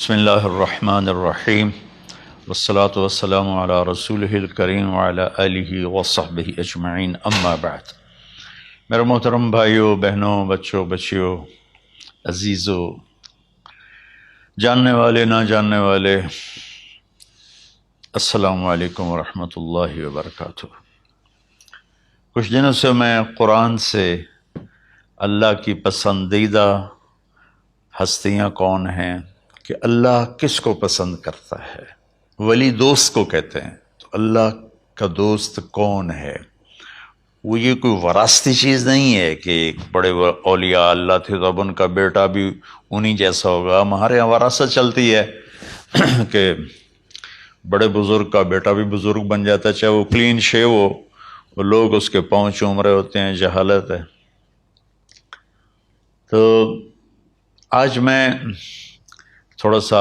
بسم اللہ الرحمن الرحیم والصلاة والسلام علی رسولہ الکریم وعلی آلہ وصحبہ اجمعین اما بعد۔ میرے محترم بھائیوں، بہنوں، بچوں، بچیوں، عزیزوں، جاننے والے، نہ جاننے والے، السلام علیکم ورحمۃ اللہ وبرکاتہ۔ کچھ دنوں سے میں قرآن سے اللہ کی پسندیدہ ہستیاں کون ہیں، کہ اللہ کس کو پسند کرتا ہے، ولی دوست کو کہتے ہیں۔ تو اللہ کا دوست کون ہے؟ وہ یہ کوئی وراثتی چیز نہیں ہے کہ ایک بڑے اولیاء اللہ تھے تو اب ان کا بیٹا بھی انہی جیسا ہوگا۔ ہمارے یہاں وراثت چلتی ہے کہ بڑے بزرگ کا بیٹا بھی بزرگ بن جاتا ہے، چاہے وہ کلین شیو ہو، وہ لوگ اس کے پاؤں چوم رہے ہوتے ہیں، جہالت ہے۔ تو آج میں تھوڑا سا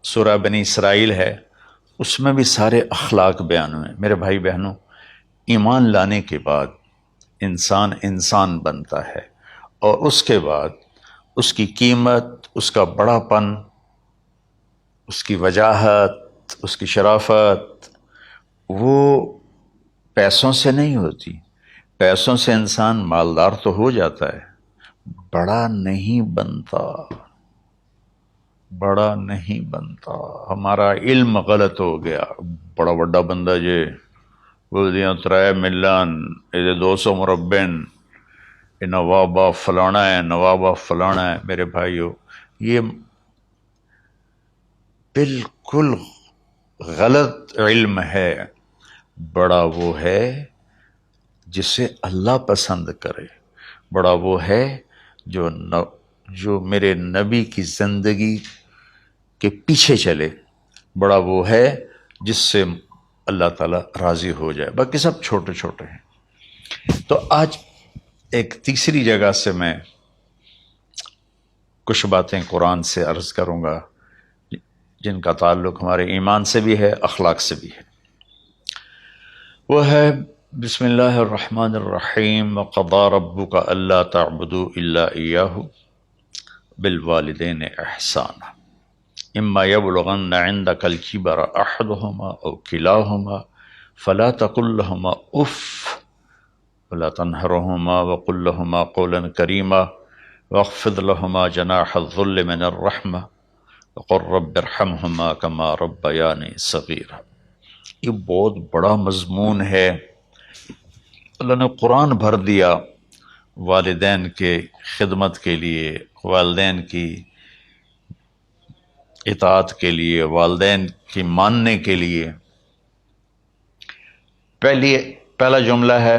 سورہ بنی اسرائیل ہے، اس میں بھی سارے اخلاق بیان ہوئے۔ میرے بھائی بہنوں، ایمان لانے کے بعد انسان بنتا ہے، اور اس کے بعد اس کی قیمت، اس کا بڑا پن، اس کی وجاہت، اس کی شرافت، وہ پیسوں سے نہیں ہوتی۔ پیسوں سے انسان مالدار تو ہو جاتا ہے، بڑا نہیں بنتا، بڑا نہیں بنتا۔ ہمارا علم غلط ہو گیا۔ بڑا بڑا بندہ جے بول دیا 3 ملین، یہ 200 مربع، یہ نوابہ فلانا ہے، نوابہ فلانا ہے۔ میرے بھائیو، یہ بالکل غلط علم ہے۔ بڑا وہ ہے جسے اللہ پسند کرے، بڑا وہ ہے جو میرے نبی کی زندگی کے پیچھے چلے، بڑا وہ ہے جس سے اللہ تعالیٰ راضی ہو جائے، باقی سب چھوٹے چھوٹے ہیں۔ تو آج ایک تیسری جگہ سے میں کچھ باتیں قرآن سے عرض کروں گا جن کا تعلق ہمارے ایمان سے بھی ہے، اخلاق سے بھی ہے۔ وہ ہے بسم اللہ الرحمن الرحیم، وَقَضَىٰ رَبُّكَ أَلَّا تَعْبُدُوا إِلَّا إِيَّاهُ بِالْوَالِدَيْنِ إِحْسَانًا إِمَّا يَبْلُغَنَّ عِندَكَ الْكِبَرَ أَحَدُهُمَا أَوْ كِلَاهُمَا فَلَا تَقُل لَّهُمَا أُفٍّ وَلَا تَنْهَرْهُمَا وَقُل لَّهُمَا قَوْلًا كَرِيمًا وَاخْفِضْ لَهُمَا جَنَاحَ الذُّلِّ مِنَ الرَّحْمَةِ وَقُل رَّبِّ ارْحَمْهُمَا كَمَا رَبَّيَانِي صَغِيرًا۔ یہ بہت بڑا مضمون ہے۔ اللہ نے قرآن بھر دیا والدین کے خدمت کے لیے، والدین کی اطاعت کے لیے، والدین کی ماننے کے لیے۔ پہلا جملہ ہے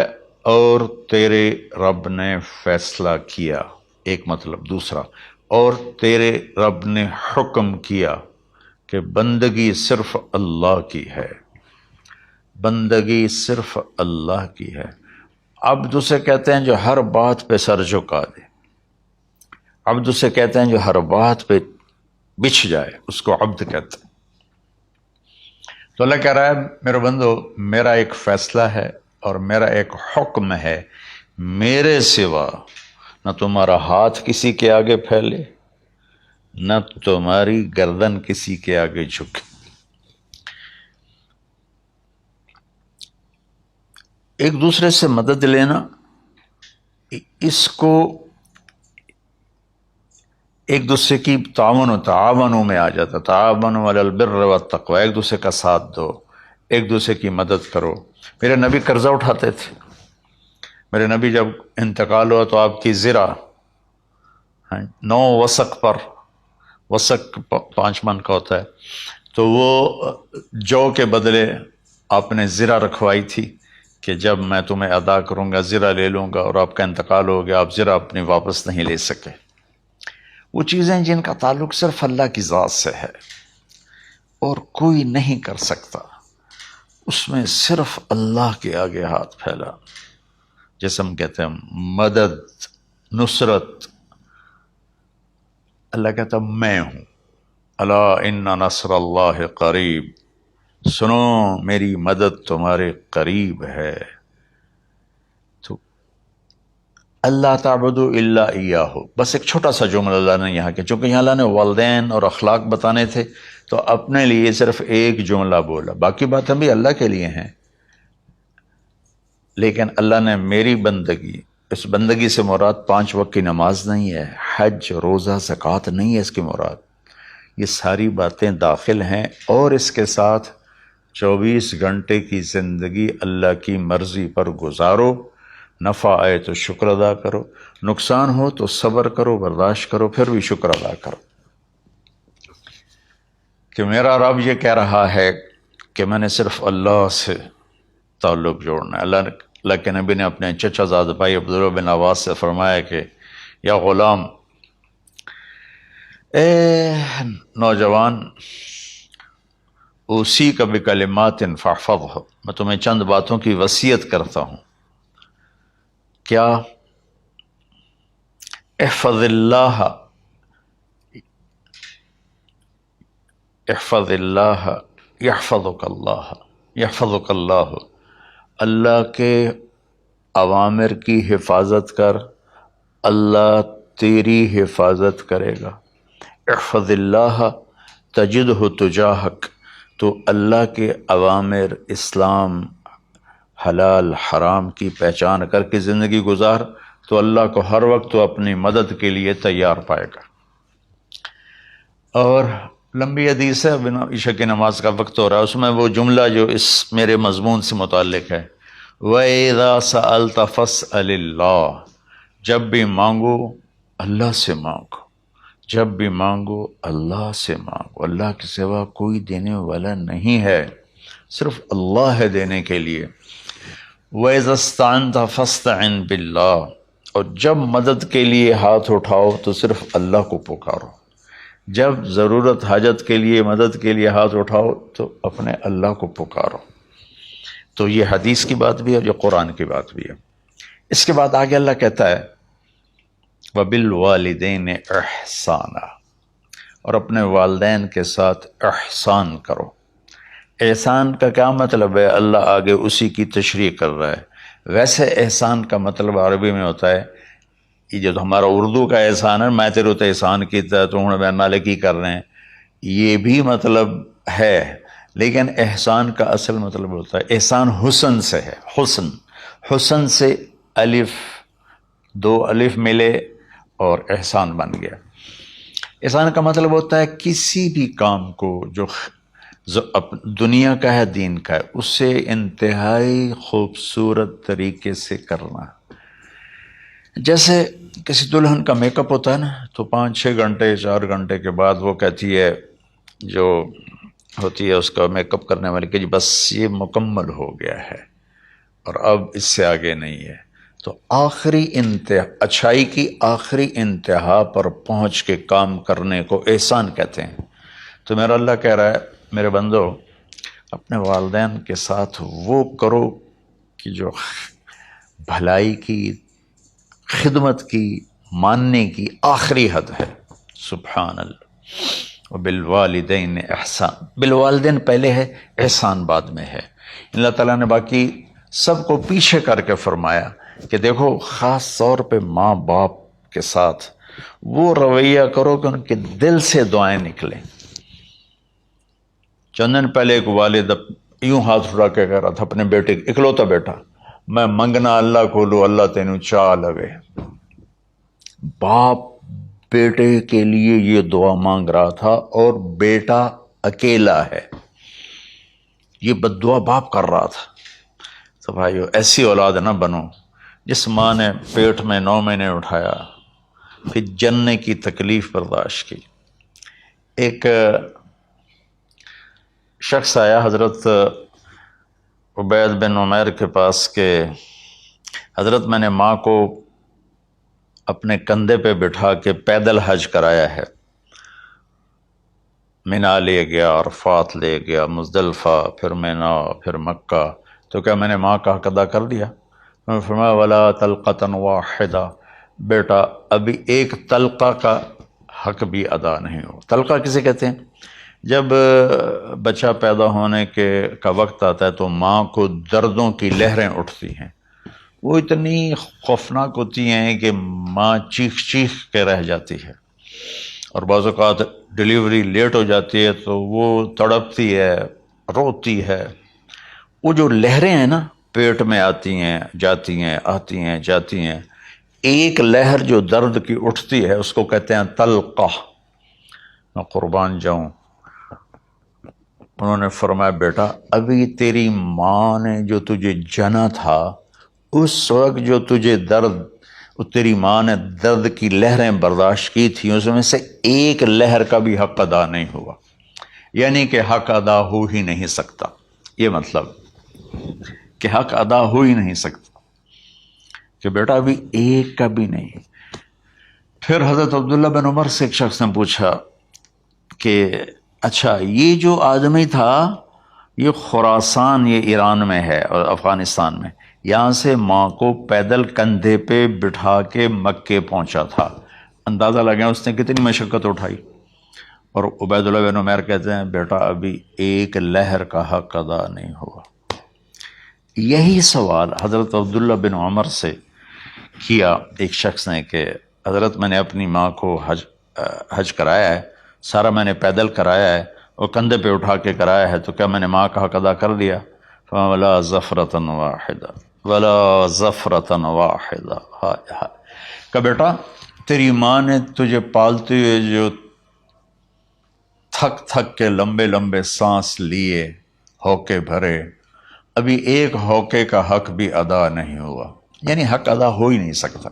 اور تیرے رب نے فیصلہ کیا، ایک مطلب۔ دوسرا، اور تیرے رب نے حکم کیا کہ بندگی صرف اللہ کی ہے، بندگی صرف اللہ کی ہے۔ عبد اسے کہتے ہیں جو ہر بات پہ سر جھکا دے، عبد اسے کہتے ہیں جو ہر بات پہ بچھ جائے، اس کو عبد کہتے ہیں۔ تو اللہ کہہ رہا ہے میرے بندو، میرا ایک فیصلہ ہے اور میرا ایک حکم ہے، میرے سوا نہ تمہارا ہاتھ کسی کے آگے پھیلے، نہ تمہاری گردن کسی کے آگے جھکے۔ ایک دوسرے سے مدد لینا، اس کو ایک دوسرے کی تعاونوں میں آ جاتا، تعاونوا علی البر والتقوی، ایک دوسرے کا ساتھ دو، ایک دوسرے کی مدد کرو۔ میرے نبی قرضہ اٹھاتے تھے۔ میرے نبی جب انتقال ہوا تو آپ کی زرہ 9 وسق پر، وسق 5 من کا ہوتا ہے، تو وہ جو کے بدلے آپ نے زرہ رکھوائی تھی کہ جب میں تمہیں ادا کروں گا زرہ لے لوں گا، اور آپ کا انتقال ہو گیا، آپ زرہ اپنی واپس نہیں لے سکے۔ وہ چیزیں جن کا تعلق صرف اللہ کی ذات سے ہے اور کوئی نہیں کر سکتا، اس میں صرف اللہ کے آگے ہاتھ پھیلا، جیسے ہم کہتے ہیں مدد، نصرت۔ اللہ کہتا میں ہوں، الا ان نصر اللہ قریب، سنو میری مدد تمہارے قریب ہے۔ تو اللہ تعبدوا الا ایاہ، بس ایک چھوٹا سا جملہ اللہ نے یہاں کے، چونکہ یہاں اللہ نے والدین اور اخلاق بتانے تھے تو اپنے لیے صرف ایک جملہ بولا، باقی باتیں بھی اللہ کے لیے ہیں، لیکن اللہ نے میری بندگی، اس بندگی سے مراد 5 وقت کی نماز نہیں ہے، حج، روزہ، زکوٰۃ نہیں ہے اس کی مراد، یہ ساری باتیں داخل ہیں، اور اس کے ساتھ 24 گھنٹے کی زندگی اللہ کی مرضی پر گزارو، نفع آئے تو شکر ادا کرو، نقصان ہو تو صبر کرو، برداشت کرو، پھر بھی شکر ادا کرو، کہ میرا رب یہ کہہ رہا ہے کہ میں نے صرف اللہ سے تعلق جوڑنا ہے۔ اللہ کے نبی نے اپنے چچا زاد بھائی عبداللہ بن عباس سے فرمایا کہ یا غلام، اے نوجوان، اوصی کا بکلمات فاحفظہ، میں تمہیں چند باتوں کی وصیت کرتا ہوں، کیا؟ احفظ اللہ، احفظ اللہ یحفظک اللہ، یحفظک اللہ، اللہ کے اوامر کی حفاظت کر، اللہ تیری حفاظت کرے گا۔ احفظ اللہ تجدہ تجاہک، تو اللہ کے اوامر، اسلام، حلال حرام کی پہچان کر کے زندگی گزار تو اللہ کو ہر وقت تو اپنی مدد کے لیے تیار پائے گا۔ اور لمبی حدیث ہے، بنا عشاء کی نماز کا وقت ہو رہا ہے، اس میں وہ جملہ جو اس میرے مضمون سے متعلق ہے، وَإِذَا سَأَلْتَ فَاسْأَلِ اللَّهِ، جب بھی مانگو اللہ سے مانگو، جب بھی مانگو اللہ سے مانگو، اللہ کے سوا کوئی دینے والا نہیں ہے، صرف اللہ ہے دینے کے لیے۔ وَإِذَا اسْتَعَنْتَ فَاسْتَعِنْ بِاللَّهِ، اور جب مدد کے لیے ہاتھ اٹھاؤ تو صرف اللہ کو پکارو، جب ضرورت حاجت کے لیے، مدد کے لیے ہاتھ اٹھاؤ تو اپنے اللہ کو پکارو۔ تو یہ حدیث کی بات بھی ہے اور یہ قرآن کی بات بھی ہے۔ اس کے بعد آگے اللہ کہتا ہے وَبِالْوَالِدَيْنِ إِحْسَانًا، اور اپنے والدین کے ساتھ احسان کرو۔ احسان کا کیا مطلب ہے؟ اللہ آگے اسی کی تشریح کر رہا ہے۔ ویسے احسان کا مطلب عربی میں ہوتا ہے، یہ جو ہمارا اردو کا احسان ہے، میں تیرے تے احسان کیتا ہے تو ہوں میں نالے کی کر رہے ہیں، یہ بھی مطلب ہے، لیکن احسان کا اصل مطلب ہوتا ہے، احسان حسن سے ہے، حسن، حسن سے الف، 2 الف ملے اور احسان بن گیا۔ احسان کا مطلب ہوتا ہے کسی بھی کام کو جو دنیا کا ہے، دین کا ہے، اسے انتہائی خوبصورت طریقے سے کرنا۔ جیسے کسی دلہن کا میک اپ ہوتا ہے نا، تو 5-6 گھنٹے 4 گھنٹے کے بعد وہ کہتی ہے، جو ہوتی ہے اس کا میک اپ کرنے والی، کہ جی بس یہ مکمل ہو گیا ہے اور اب اس سے آگے نہیں ہے۔ تو آخری انتہا، اچھائی کی آخری انتہا پر پہنچ کے کام کرنے کو احسان کہتے ہیں۔ تو میرا اللہ کہہ رہا ہے میرے بندو، اپنے والدین کے ساتھ وہ کرو کہ جو بھلائی کی، خدمت کی، ماننے کی آخری حد ہے۔ سبحان اللہ۔ وبالوالدین احسان، بالوالدین پہلے ہے، احسان بعد میں ہے۔ اللہ تعالیٰ نے باقی سب کو پیچھے کر کے فرمایا کہ دیکھو خاص طور پہ ماں باپ کے ساتھ وہ رویہ کرو کہ ان کے دل سے دعائیں نکلیں۔ چند دن پہلے ایک والد یوں ہاتھ اٹھا کے کہہ رہا تھا اپنے بیٹے، اکلوتا بیٹا، میں منگنا اللہ کو لو، اللہ تینوں چاہ لگے۔ باپ بیٹے کے لیے یہ دعا مانگ رہا تھا اور بیٹا اکیلا ہے، یہ بد دعا باپ کر رہا تھا۔ تو بھائیو، ایسی اولاد نہ بنو جس ماں نے پیٹ میں 9 مہینے اٹھایا، پھر جننے کی تکلیف برداشت کی۔ ایک شخص آیا حضرت عبید بن عمیر کے پاس کہ حضرت میں نے ماں کو اپنے کندھے پہ بٹھا کے پیدل حج کرایا ہے، مینا لے گیا، عرفات لے گیا، مزدلفہ، پھر مینا، پھر مکہ، تو کیا میں نے ماں کا حق ادا کر دیا؟ میں نے فرمایا ولا تلقۃ واحدہ، بیٹا ابھی ایک تلقہ کا حق بھی ادا نہیں ہو۔ تلقہ کسے کہتے ہیں؟ جب بچہ پیدا ہونے کا وقت آتا ہے تو ماں کو دردوں کی لہریں اٹھتی ہیں، وہ اتنی خوفناک ہوتی ہیں کہ ماں چیخ چیخ کے رہ جاتی ہے، اور بعض اوقات ڈلیوری لیٹ ہو جاتی ہے تو وہ تڑپتی ہے، روتی ہے۔ وہ جو لہریں ہیں نا پیٹ میں آتی ہیں جاتی ہیں، آتی ہیں جاتی ہیں، ایک لہر جو درد کی اٹھتی ہے اس کو کہتے ہیں طلقہ۔ میں قربان جاؤں، انہوں نے فرمایا بیٹا ابھی تیری ماں نے جو تجھے جنا تھا اس وقت جو تجھے درد، تیری ماں نے درد کی لہریں برداشت کی تھی، اس میں سے ایک لہر کا بھی حق ادا نہیں ہوا، یعنی کہ حق ادا ہو ہی نہیں سکتا۔ یہ مطلب کہ حق ادا ہو ہی نہیں سکتا کہ بیٹا ابھی ایک کا بھی نہیں۔ پھر حضرت عبداللہ بن عمر سے ایک شخص نے پوچھا کہ اچھا یہ جو آدمی تھا یہ خراسان، یہ ایران میں ہے اور افغانستان میں، یہاں سے ماں کو پیدل کندھے پہ بٹھا کے مکے پہنچا تھا، اندازہ لگا اس نے کتنی مشقت اٹھائی۔ اور عبید اللہ بن عمیر کہتے ہیں بیٹا ابھی ایک لہر کا حق ادا نہیں ہوا۔ یہی سوال حضرت عبداللہ بن عمر سے کیا ایک شخص نے کہ حضرت میں نے اپنی ماں کو حج کرایا ہے، سارا میں نے پیدل کرایا ہے اور کندھے پہ اٹھا کے کرایا ہے، تو کیا میں نے ماں کا حق ادا کر دیا؟ وَلَا زَفْرَةً وَاحِدَةً وَلَا زَفْرَةً وَاحِدَةً۔ ہائے ہائے، کہ بیٹا تیری ماں نے تجھے پالتے ہوئے جو تھک تھک کے لمبے لمبے سانس لیے، ہوکے بھرے، ابھی ایک ہوکے کا حق بھی ادا نہیں ہوا، یعنی حق ادا ہو ہی نہیں سکتا۔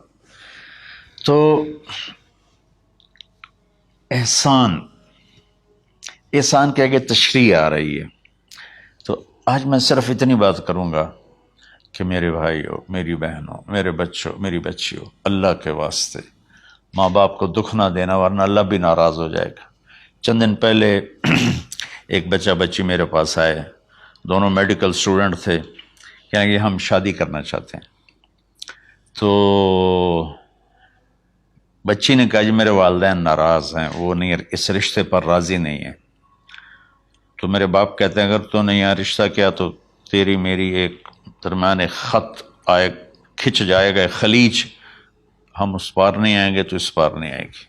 تو احسان کے آگے تشریح آ رہی ہے۔ تو آج میں صرف اتنی بات کروں گا کہ میرے بھائیوں، میری بہنوں، میرے بچوں، میری بچیوں، اللہ کے واسطے ماں باپ کو دکھ نہ دینا ورنہ اللہ بھی ناراض ہو جائے گا۔ چند دن پہلے ایک بچہ بچی میرے پاس آئے، دونوں میڈیکل اسٹوڈنٹ تھے، کہیں گے ہم شادی کرنا چاہتے ہیں۔ تو بچی نے کہا جی میرے والدین ناراض ہیں، وہ نہیں، اس رشتے پر راضی نہیں ہیں۔ تو میرے باپ کہتے ہیں اگر تو نے یہاں رشتہ کیا تو تیری میری ایک درمیان ایک خط آئے، کھچ جائے گا، خلیج، ہم اس پار نہیں آئیں گے تو اس پار نہیں آئے گی۔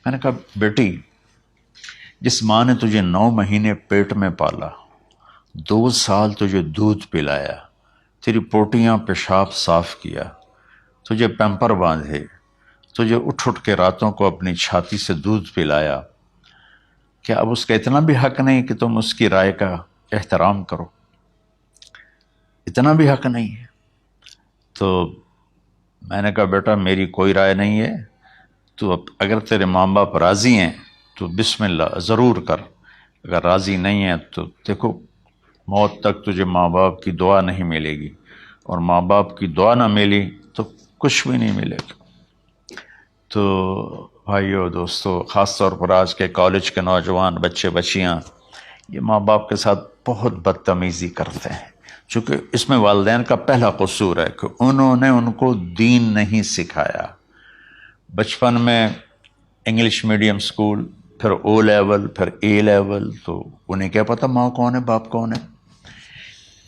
میں نے کہا بیٹی جس ماں نے تجھے 9 مہینے پیٹ میں پالا، 2 سال تجھے دودھ پلایا، تیری پوٹیاں پیشاب صاف کیا، تجھے پیمپر باندھے، تجھے اٹھ اٹھ کے راتوں کو اپنی چھاتی سے دودھ پلایا، کیا اب اس کا اتنا بھی حق نہیں کہ تم اس کی رائے کا احترام کرو؟ اتنا بھی حق نہیں ہے؟ تو میں نے کہا بیٹا میری کوئی رائے نہیں ہے، تو اگر تیرے ماں باپ راضی ہیں تو بسم اللہ ضرور کر، اگر راضی نہیں ہیں تو دیکھو موت تک تجھے ماں باپ کی دعا نہیں ملے گی، اور ماں باپ کی دعا نہ ملی تو کچھ بھی نہیں ملے گا۔ تو بھائیو دوستو، خاص طور پر آج کے کالج کے نوجوان بچے بچیاں یہ ماں باپ کے ساتھ بہت بدتمیزی کرتے ہیں، چونکہ اس میں والدین کا پہلا قصور ہے کہ انہوں نے ان کو دین نہیں سکھایا۔ بچپن میں انگلش میڈیم سکول، پھر او لیول، پھر اے لیول، تو انہیں کیا پتہ ماں کون ہے باپ کون ہے۔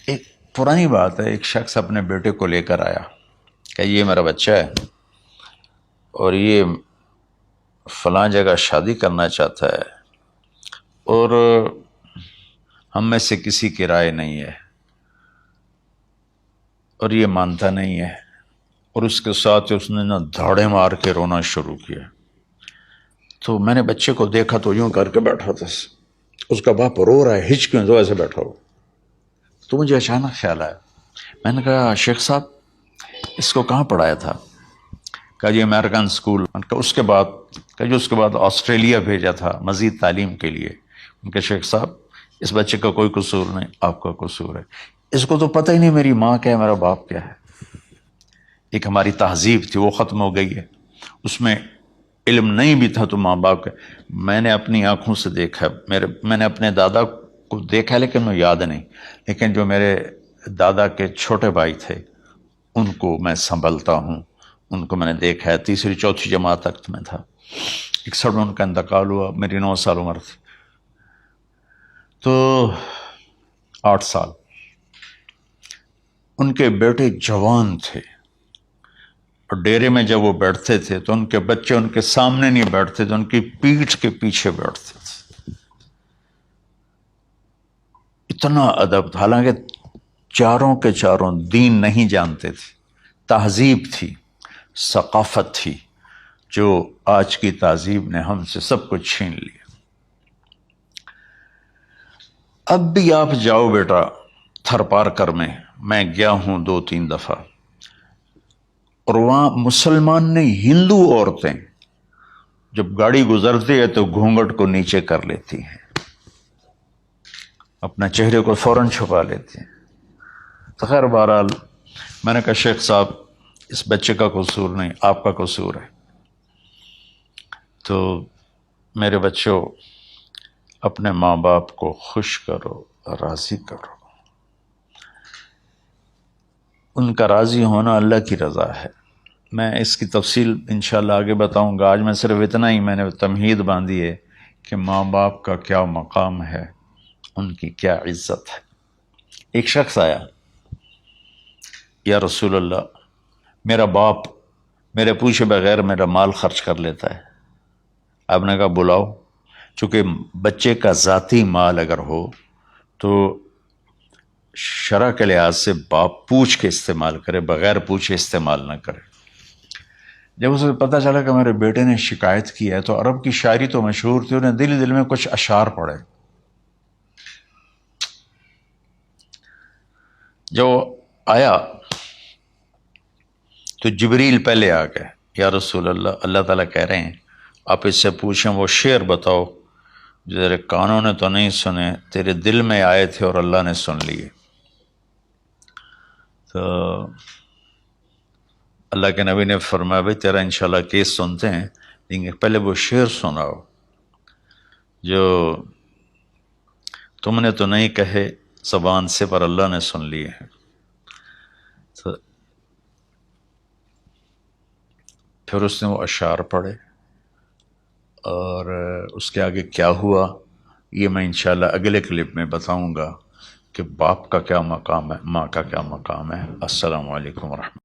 ایک پرانی بات ہے، ایک شخص اپنے بیٹے کو لے کر آیا کہ یہ میرا بچہ ہے اور یہ فلاں جگہ شادی کرنا چاہتا ہے اور ہم میں سے کسی کی رائے نہیں ہے اور یہ مانتا نہیں ہے، اور اس کے ساتھ اس نے نا دھاڑے مار کے رونا شروع کیا۔ تو میں نے بچے کو دیکھا تو یوں کر کے بیٹھا تھا، اس کا باپ رو رہا ہے، ہچ کیوں تو ایسے بیٹھا ہو۔ تو مجھے اچانک خیال آیا، میں نے کہا شیخ صاحب اس کو کہاں پڑھایا تھا؟ کہا جی امریکن اسکول۔ اس کے بعد آسٹریلیا بھیجا تھا مزید تعلیم کے لیے۔ ان کے شیخ صاحب اس بچے کا کوئی قصور نہیں، آپ کا قصور ہے، اس کو تو پتہ ہی نہیں میری ماں کیا ہے میرا باپ کیا ہے۔ ایک ہماری تہذیب تھی وہ ختم ہو گئی ہے، اس میں علم نہیں بھی تھا تو ماں باپ کا۔ میں نے اپنی آنکھوں سے دیکھا، میں نے اپنے دادا کو دیکھا لیکن میں یاد نہیں، لیکن جو میرے دادا کے چھوٹے بھائی تھے ان کو میں سنبھلتا ہوں، ان کو میں نے دیکھا ہے، 3ری 4تھی جماعت تک میں تھا۔ 61 میں ان کا انتقال ہوا، میری 9 سال عمر تھی، تو 8 سال۔ ان کے بیٹے جوان تھے، اور ڈیرے میں جب وہ بیٹھتے تھے تو ان کے بچے ان کے سامنے نہیں بیٹھتے تھے، ان کی پیٹھ کے پیچھے بیٹھتے تھے. اتنا ادب تھا، حالانکہ چاروں کے چاروں دین نہیں جانتے تھے، تہذیب تھی، ثقافت تھی، جو آج کی تہذیب نے ہم سے سب کچھ چھین لیا. اب بھی آپ جاؤ بیٹا تھر پارکر میں گیا ہوں 2-3 دفعہ، اور وہاں مسلمان نہیں ہندو عورتیں جب گاڑی گزرتی ہے تو گھونگھٹ کو نیچے کر لیتی ہیں، اپنا چہرے کو فوراً چھپا لیتی ہیں. تو خیر بہرحال میں نے کہا شیخ صاحب اس بچے کا قصور نہیں، آپ کا قصور ہے. تو میرے بچوں، اپنے ماں باپ کو خوش کرو، راضی کرو. ان کا راضی ہونا اللہ کی رضا ہے. میں اس کی تفصیل انشاءاللہ آگے بتاؤں گا. آج میں صرف اتنا ہی میں نے تمہید باندھی ہے کہ ماں باپ کا کیا مقام ہے، ان کی کیا عزت ہے. ایک شخص آیا، یا رسول اللہ میرا باپ میرے پوچھے بغیر میرا مال خرچ کر لیتا ہے. آپ نے کہا بلاؤ. چونکہ بچے کا ذاتی مال اگر ہو تو شرع کے لحاظ سے باپ پوچھ کے استعمال کرے، بغیر پوچھے استعمال نہ کرے. جب اسے پتہ چلا کہ میرے بیٹے نے شکایت کی ہے تو عرب کی شاعری تو مشہور تھی، انہیں دل دل میں کچھ اشعار پڑھے. جو آیا تو جبریل پہلے آ گئے، یا رسول اللہ اللہ تعالیٰ کہہ رہے ہیں آپ اس سے پوچھیں وہ شعر بتاؤ جو تیرے کانوں نے تو نہیں سنے، تیرے دل میں آئے تھے اور اللہ نے سن لیے. تو اللہ کے نبی نے فرمایا بھائی تیرا انشاءاللہ کیس سنتے ہیں، لیکن پہلے وہ شعر سناؤ جو تم نے تو نہیں کہے زبان سے پر اللہ نے سن لیے ہیں. تو پھر اس نے وہ اشعار پڑھے، اور اس کے آگے کیا ہوا یہ میں انشاءاللہ اگلے کلپ میں بتاؤں گا کہ باپ کا کیا مقام ہے، ماں کا کیا مقام ہے. السلام علیکم ورحمۃ اللہ.